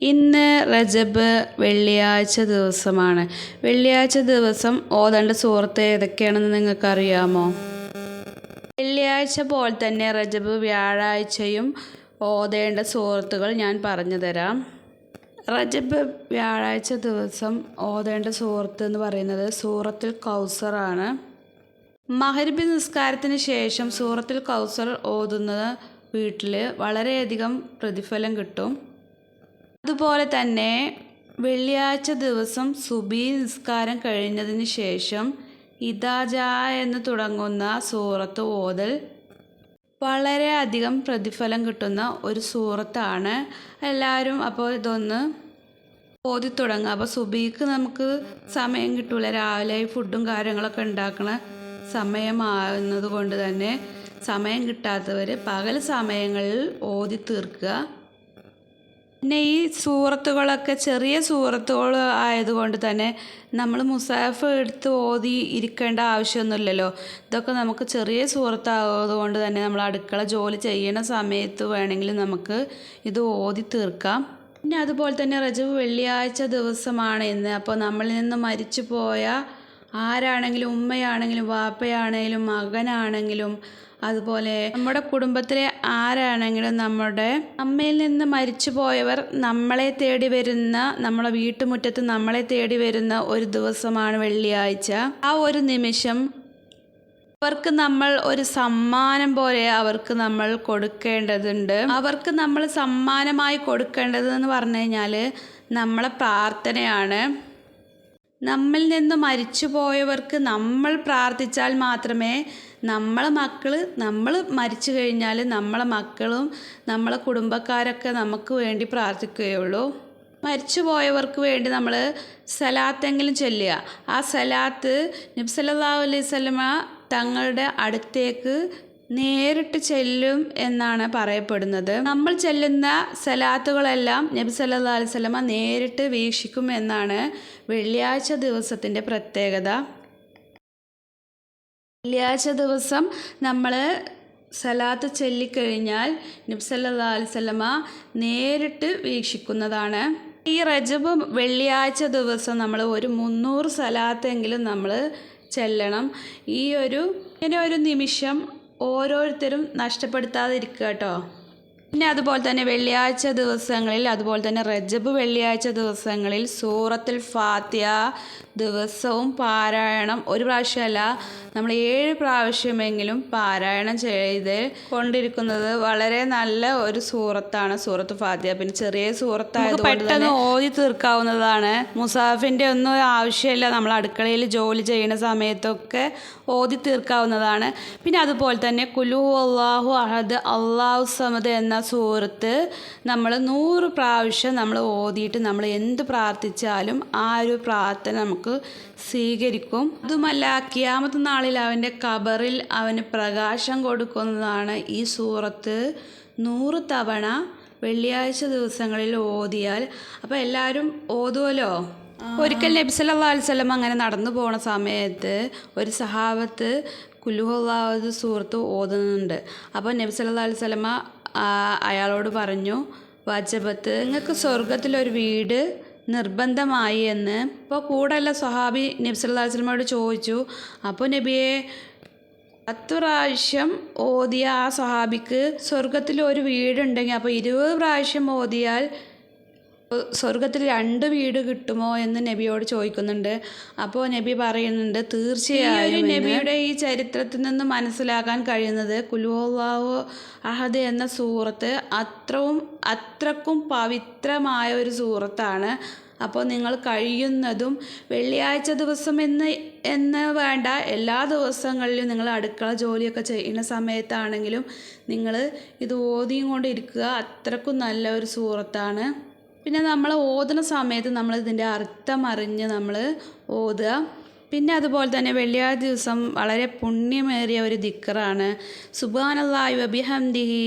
ഇന്ന് റജബ് വെള്ളിയാഴ്ച ദിവസമാണ്. വെള്ളിയാഴ്ച ദിവസം ഓതേണ്ട സൂറത്ത് ഏതൊക്കെയാണെന്ന് നിങ്ങൾക്കറിയാമോ? വെള്ളിയാഴ്ച പോലെ തന്നെ റജബ് വ്യാഴാഴ്ചയും ഓതേണ്ട സൂറത്തുകൾ ഞാൻ പറഞ്ഞു തരാം. റജബ് വ്യാഴാഴ്ച ദിവസം ഓതേണ്ട സൂറത്ത് എന്ന് പറയുന്നത് സൂറത്തുൽ കൗസറാണ്. മഗ്‌രിബ് നിസ്കാരത്തിന് ശേഷം സൂറത്തുൽ കൗസർ ഓതുന്നത് വീട്ടിൽ വളരെയധികം പ്രതിഫലം കിട്ടും. അതുപോലെ തന്നെ വെള്ളിയാഴ്ച ദിവസം സുബഹി നിസ്കാരം കഴിഞ്ഞതിന് ശേഷം ഇദാ ജാ എന്ന് തുടങ്ങുന്ന സൂറത്ത് ഓതൽ വളരെയധികം പ്രതിഫലം കിട്ടുന്ന ഒരു സൂറത്താണ്. എല്ലാവരും അപ്പോൾ ഇതൊന്ന് ഓതി തുടങ്ങുക. അപ്പോൾ സുബഹിക്ക് നമുക്ക് സമയം കിട്ടില്ല, രാവിലെ ഫുഡും കാര്യങ്ങളൊക്കെ ഉണ്ടാക്കുന്ന സമയമാകുന്നത് കൊണ്ട് തന്നെ സമയം കിട്ടാത്തവർ പകൽ സമയങ്ങളിൽ ഓതി തീർക്കുക. പിന്നെ ഈ സൂറത്തുകളൊക്കെ ചെറിയ സൂറത്തുകൾ ആയതുകൊണ്ട് തന്നെ നമ്മൾ മുസാഫ് എടുത്ത് ഓതി ഇരിക്കേണ്ട ആവശ്യമൊന്നുമില്ലല്ലോ. ഇതൊക്കെ നമുക്ക് ചെറിയ സൂറത്തായതുകൊണ്ട് തന്നെ നമ്മൾ അടുക്കള ജോലി ചെയ്യുന്ന സമയത്ത് വേണമെങ്കിൽ നമുക്ക് ഇത് ഓതി തീർക്കാം. പിന്നെ അതുപോലെ തന്നെ റജബ് വെള്ളിയാഴ്ച ദിവസമാണ് ഇന്ന്. അപ്പോൾ നമ്മളിൽ നിന്ന് മരിച്ചു പോയ ആരാണെങ്കിലും, ഉമ്മയാണെങ്കിലും വാപ്പയാണെങ്കിലും മകനാണെങ്കിലും അതുപോലെ നമ്മുടെ കുടുംബത്തിലെ ആരാണെങ്കിലും നമ്മയിൽ നിന്ന് മരിച്ചു പോയവർ നമ്മളെ തേടി വരുന്ന, നമ്മളെ വീട്ടുമുറ്റത്ത് നമ്മളെ തേടി വരുന്ന ഒരു ദിവസമാണ് വെള്ളിയാഴ്ച. ആ ഒരു നിമിഷം അവർക്ക് നമ്മൾ ഒരു സമ്മാനം പോലെ അവർക്ക് നമ്മൾ കൊടുക്കേണ്ടതുണ്ട്. അവർക്ക് നമ്മൾ സമ്മാനമായി കൊടുക്കേണ്ടതെന്ന് പറഞ്ഞു കഴിഞ്ഞാൽ നമ്മളെ പ്രാർത്ഥനയാണ്. നമ്മിൽ നിന്ന് മരിച്ചു പോയവർക്ക് നമ്മൾ പ്രാർത്ഥിച്ചാൽ മാത്രമേ നമ്മൾ മരിച്ചു കഴിഞ്ഞാൽ നമ്മളെ മക്കളും നമ്മളെ കുടുംബക്കാരൊക്കെ നമുക്ക് വേണ്ടി പ്രാർത്ഥിക്കുകയുള്ളൂ. മരിച്ചു പോയവർക്ക് വേണ്ടി നമ്മൾ സലാത്തെങ്കിലും ചൊല്ലുക. ആ സലാത്ത് നബി സല്ലല്ലാഹു അലൈഹി വസല്ലമ തങ്ങളുടെ അടുത്തേക്ക് നേരിട്ട് ചെല്ലും എന്നാണ് പറയപ്പെടുന്നത്. നമ്മൾ ചെല്ലുന്ന സലാത്തുകളെല്ലാം നബി സല്ലല്ലാഹു അലൈഹി വസല്ലമ നേരിട്ട് വീക്ഷിക്കും എന്നാണ് വെള്ളിയാഴ്ച ദിവസത്തിൻ്റെ പ്രത്യേകത. വെള്ളിയാഴ്ച ദിവസം നമ്മൾ സലാത്ത് ചൊല്ലിക്കഴിഞ്ഞാൽ നബി സല്ലല്ലാഹു അലൈഹി വസല്ലമ നേരിട്ട് വീക്ഷിക്കുന്നതാണ്. ഈ റജബ് വെള്ളിയാഴ്ച ദിവസം നമ്മൾ ഒരു 300 സലാത്തെങ്കിലും നമ്മൾ ചെല്ലണം. ഇങ്ങനെ ഒരു നിമിഷം ഓരോരുത്തരും നഷ്ടപ്പെടുത്താതിരിക്കുക കേട്ടോ. പിന്നെ അതുപോലെ തന്നെ വെള്ളിയാഴ്ച ദിവസങ്ങളിൽ, അതുപോലെ തന്നെ റജബ് വെള്ളിയാഴ്ച ദിവസങ്ങളിൽ സൂറത്തുൽ ഫാത്തിഹ ദിവസവും പാരായണം, ഒരു പ്രാവശ്യമല്ല നമ്മൾ 7 പ്രാവശ്യമെങ്കിലും പാരായണം ചെയ്ത് കൊണ്ടിരിക്കുന്നത് വളരെ നല്ല ഒരു സൂറത്താണ് സൂറത്തുൽ ഫാത്തിഹ. പിന്നെ ചെറിയ സൂറത്തായതുകൊണ്ട് പെട്ടെന്ന് ഓതി തീർക്കാവുന്നതാണ്. മുസാഫിൻ്റെ ഒന്നും ആവശ്യമില്ല. നമ്മൾ അടുക്കളയിൽ ജോലി ചെയ്യുന്ന സമയത്തൊക്കെ ഓതി തീർക്കാവുന്നതാണ്. പിന്നെ അതുപോലെ തന്നെ ഖുൽ ഹുവല്ലാഹു അഹദ് അല്ലാഹു സമദ് എന്ന സൂറത്ത് നമ്മൾ 100 പ്രാവശ്യം നമ്മൾ ഓതിയിട്ട് നമ്മൾ എന്ത് പ്രാർത്ഥിച്ചാലും ആ ഒരു പ്രാർത്ഥന നമുക്ക് സ്വീകരിക്കും. അതുമല്ല ഖിയാമത്ത് നാളിൽ അവൻ്റെ ഖബറിൽ അവന് പ്രകാശം കൊടുക്കുന്നതാണ് ഈ സൂറത്ത് 100 തവണ വെള്ളിയാഴ്ച ദിവസങ്ങളിൽ ഓതിയാൽ. അപ്പോൾ എല്ലാവരും ഓതുമല്ലോ. ഒരിക്കൽ നബി സല്ലല്ലാഹു അലൈഹി വസല്ലം അങ്ങനെ നടന്നു പോണ സമയത്ത് ഒരു സഹാബത്ത് ഖുൽ ഹുവല്ലാഹു സൂറത്ത് ഓതുന്നുണ്ട്. അപ്പോൾ നബി സല്ലല്ലാഹു അലൈഹി വസല്ലം അയാളോട് പറഞ്ഞു, വജബത്ത്, നിങ്ങൾക്ക് സ്വർഗത്തിലൊരു വീട് നിർബന്ധമായി എന്ന്. അപ്പോൾ കൂടെയുള്ള സ്വഹാബി നബി സല്ലല്ലാഹു അലൈഹി വസല്ലമയോട് ചോദിച്ചു. അപ്പോൾ നബിയെ 10 പ്രാവശ്യം ഓതിയ ആ സ്വഹാബിക്ക് സ്വർഗത്തിൽ ഒരു വീടുണ്ടെങ്കിൽ അപ്പോൾ 20 പ്രാവശ്യം ഓതിയാൽ സ്വർഗത്തിൽ 2 വീട് കിട്ടുമോ എന്ന് നബിയോട് ചോദിക്കുന്നുണ്ട്. അപ്പോൾ നബി പറയുന്നുണ്ട്, തീർച്ചയായും. നബിയുടെ ഈ ചരിത്രത്തിൽ നിന്ന് മനസ്സിലാക്കാൻ കഴിയുന്നത് ഖുൽ ഹുവല്ലാഹു അഹദ് എന്ന സൂറത്ത് അത്രക്കും പവിത്രമായ ഒരു സൂറത്താണ്. അപ്പോൾ നിങ്ങൾ കഴിയുന്നതും വെള്ളിയാഴ്ച ദിവസം എന്ന് വേണ്ട, എല്ലാ ദിവസങ്ങളിലും നിങ്ങൾ അടുക്കള ജോലിയൊക്കെ ചെയ്യുന്ന സമയത്താണെങ്കിലും നിങ്ങൾ ഇത് ഓതിയും കൊണ്ടിരിക്കുക. അത്രക്കും നല്ല ഒരു സൂറത്താണ്. പിന്നെ നമ്മൾ ഓതുന്ന സമയത്ത് നമ്മൾ ഇതിൻ്റെ അർത്ഥം അറിഞ്ഞ് നമ്മൾ ഓതുക. പിന്നെ അതുപോലെ തന്നെ വെള്ളിയാഴ്ച ദിവസം വളരെ പുണ്യമേറിയ ഒരു ദിക്റാണ് സുബ്ഹാനല്ലാഹി വബിഹംദിഹി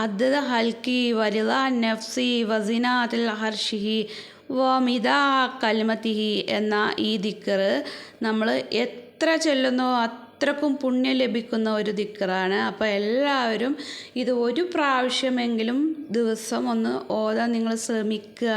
അദ്ദദ ഹൽക്കി വരിദാ നഫ്സി വസിനാത്തുൽ അർശിഹി വമിദാ കലിമത്തിഹി എന്ന ഈ ദിക്ർ നമ്മൾ എത്ര ചൊല്ലുന്നോ അത്രക്കും പുണ്യം ലഭിക്കുന്ന ഒരു ദിക്റാണ്. അപ്പോൾ എല്ലാവരും ഇത് ഒരു പ്രാവശ്യമെങ്കിലും ദിവസം ഒന്ന് ഓതാൻ നിങ്ങൾ ശ്രമിക്കുക.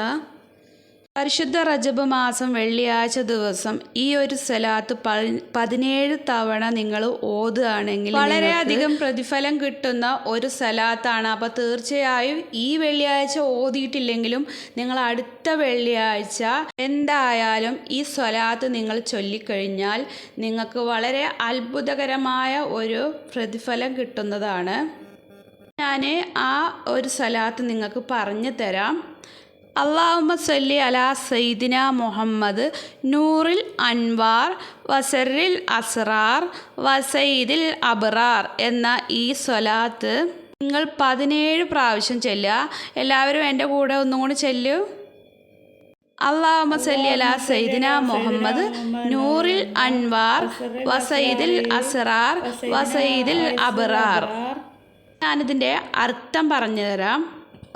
പരിശുദ്ധ റജബ് മാസം വെള്ളിയാഴ്ച ദിവസം ഈ ഒരു സ്വലാത്ത് 17 തവണ നിങ്ങൾ ഓതുകയാണെങ്കിൽ വളരെയധികം പ്രതിഫലം കിട്ടുന്ന ഒരു സ്വലാത്താണ്. അപ്പോൾ തീർച്ചയായും ഈ വെള്ളിയാഴ്ച ഓതിയിട്ടില്ലെങ്കിലും നിങ്ങൾ അടുത്ത വെള്ളിയാഴ്ച എന്തായാലും ഈ സ്വലാത്ത് നിങ്ങൾ ചൊല്ലിക്കഴിഞ്ഞാൽ നിങ്ങൾക്ക് വളരെ അത്ഭുതകരമായ ഒരു പ്രതിഫലം കിട്ടുന്നതാണ്. ഞാൻ ആ ഒരു സ്വലാത്ത് നിങ്ങൾക്ക് പറഞ്ഞു തരാം. അല്ലാഹുമ്മ സ്വല്ലി അലാ സയ്യിദിന മുഹമ്മദ് നൂറിൽ അൻവാർ വസറിൽ അസ്റാർ വസയ്യിദിൽ അബ്റാർ എന്ന ഈ സ്വലാത്ത് നിങ്ങൾ 17 പ്രാവശ്യം ചൊല്ലുക. എല്ലാവരും എൻ്റെ കൂടെ ഒന്നും കൂടി ചൊല്ലു. അല്ലാഹുമ്മ സ്വല്ലി അലാ സയ്യിദിന മുഹമ്മദ് നൂറിൽ അൻവാർ വസയ്യിദിൽ അസ്റാർ വസയ്യിദിൽ അബ്റാർ. ഞാനിതിൻ്റെ അർത്ഥം പറഞ്ഞു തരാം.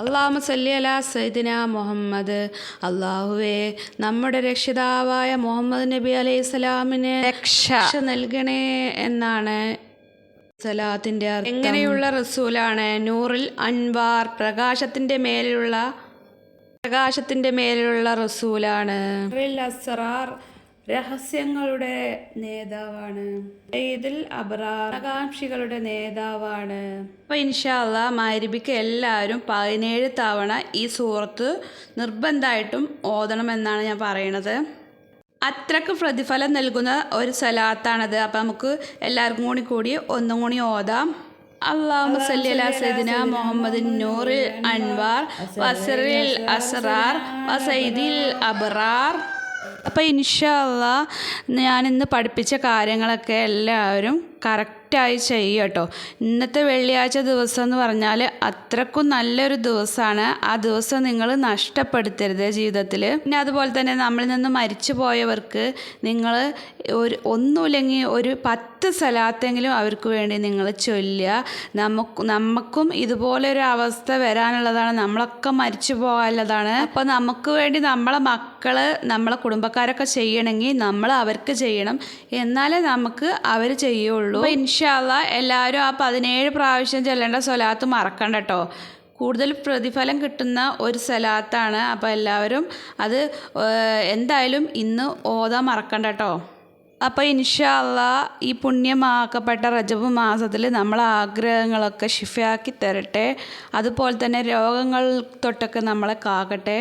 അല്ലാഹുമ്മ സ്വല്ലി അലാ സയ്യിദിന മുഹമ്മദ്. അള്ളാഹുവേ, നമ്മുടെ രക്ഷിതാവായ മുഹമ്മദ് നബി അലൈഹിസ്സലാമിന് രക്ഷ നൽകണേ എന്നാണ് സ്വലാത്തിൻ്റെ അർത്ഥം. എങ്ങനെയുള്ള റസൂലാണ്? നൂറിൽ അൻവാർ, പ്രകാശത്തിൻ്റെ മേലുള്ള റസൂലാണ്. അസ്റാർ, രഹസ്യങ്ങളുടെ നേതാവാണ്. ഇതിൽ അബ്റാർ, ആകാംക്ഷികളുടെ നേതാവാണ്. അപ്പോൾ ഇൻഷാ അല്ലാഹ് മഗ്‌രിബിക്ക് എല്ലാവരും 17 തവണ ഈ സൂറത്ത് നിർബന്ധമായിട്ടും ഓതണമെന്നാണ് ഞാൻ പറയണത്. അത്രക്ക് പ്രതിഫലം നൽകുന്ന ഒരു സ്വലാത്താണത്. അപ്പോൾ നമുക്ക് എല്ലാവർക്കും കൂടി ഒന്നും കൂടി ഓതാം. അല്ലാഹുമ്മ സ്വല്ലി അലാ സയ്യിദിന മുഹമ്മദിൻ നൂറിൽ അൻവാർ വസറിൽ അസ്റാർ വസയ്യിദിൽ അബ്റാർ. അപ്പോൾ ഇൻഷാ അല്ലാഹ് ഞാനിന്ന് പഠിപ്പിച്ച കാര്യങ്ങളൊക്കെ എല്ലാവരും കറക്റ്റായി ചെയ്യുക കേട്ടോ. ഇന്നത്തെ വെള്ളിയാഴ്ച ദിവസം എന്ന് പറഞ്ഞാൽ അത്രക്കും നല്ലൊരു ദിവസമാണ്. ആ ദിവസം നിങ്ങൾ നഷ്ടപ്പെടുത്തരുത് ജീവിതത്തിൽ. പിന്നെ അതുപോലെ തന്നെ നമ്മളിൽ നിന്ന് മരിച്ചു പോയവർക്ക് നിങ്ങൾ ഒന്നുമില്ലെങ്കിൽ ഒരു 10 സ്വലാത്തെങ്കിലും അവർക്ക് വേണ്ടി നിങ്ങൾ ചൊല്ലുക. നമുക്കും ഇതുപോലൊരു അവസ്ഥ വരാനുള്ളതാണ്. നമ്മളൊക്കെ മരിച്ചു പോകാനുള്ളതാണ്. അപ്പോൾ നമുക്ക് വേണ്ടി നമ്മളെ മക്കൾ നമ്മളെ കുടുംബക്കാരൊക്കെ ചെയ്യണമെങ്കിൽ നമ്മൾ അവർക്ക് ചെയ്യണം. എന്നാലേ നമുക്ക് അവർ ചെയ്യുള്ളൂ. അപ്പോൾ ഇൻഷാ അല്ലാഹ് എല്ലാവരും ആ 17 പ്രാവശ്യം ചൊല്ലേണ്ട സ്വലാത്ത് മറക്കണ്ട കേട്ടോ. കൂടുതൽ പ്രതിഫലം കിട്ടുന്ന ഒരു സ്വലാത്താണ്. അപ്പോൾ എല്ലാവരും അത് എന്തായാലും ഇന്ന് ഓതാൻ മറക്കണ്ട കേട്ടോ. അപ്പോൾ ഇൻഷാ അല്ലാഹ് ഈ പുണ്യമാക്കപ്പെട്ട റജബ് മാസത്തിൽ നമ്മളെ ആഗ്രഹങ്ങളൊക്കെ ശിഫയാക്കി തരട്ടെ. അതുപോലെ തന്നെ രോഗങ്ങൾ തൊട്ടൊക്കെ നമ്മളെ കാക്കട്ടെ.